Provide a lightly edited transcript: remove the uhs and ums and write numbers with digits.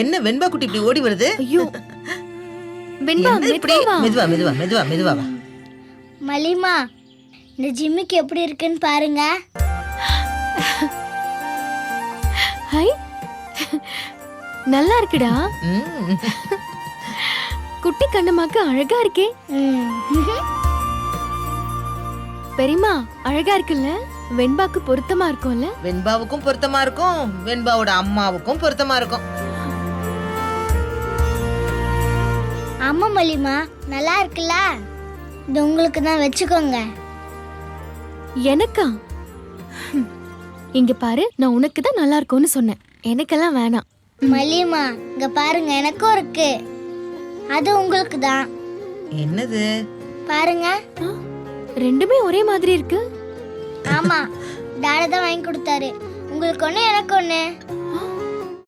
என்ன வெண்பா குட்டி இப்படி ஓடி வருது? ஐயோ வெண்பா என்ன இப்படி மெதுவா மெதுவா மெதுவா மெதுவா வா. மலிமா, இந்த ஜிம்மிக்கு எப்படி இருக்குன்னு பாருங்க. ஹை நல்லா இருக்குடா. ம். குட்டி கண்ணம்மாக்கு அழகா இருக்கே. பெரியம்மா அழகா இருக்குல்ல? வெண்பாக்கு பொருத்தமா இருக்கும்ல? வெண்பாவுக்கும் பொருத்தமா இருக்கும், வெண்பாவோட அம்மாவுக்கும் பொருத்தமா இருக்கும். ஆமா மலிமா, நல்லா இருக்குல்ல? இது உங்களுக்கு தான், வச்சுக்கோங்க. எனக்கா? இங்க பாரு, நான் உனக்கு தான் நல்லா இருக்கும்னு சொன்னேன், எனக்கெல்லாம் வேணாம். மலிமா, இங்க பாருங்க, எனக்கும் இருக்கு. அது உங்களுக்கு தான். என்னது? பாருங்க. ரெண்டுமே ஒரே மாதிரி இருக்கு. ஆமா, டாடா தான் வாங்கி கொடுத்தாரு. உங்களுக்கு ஒண்ணு, எனக்கு ஒண்ணு.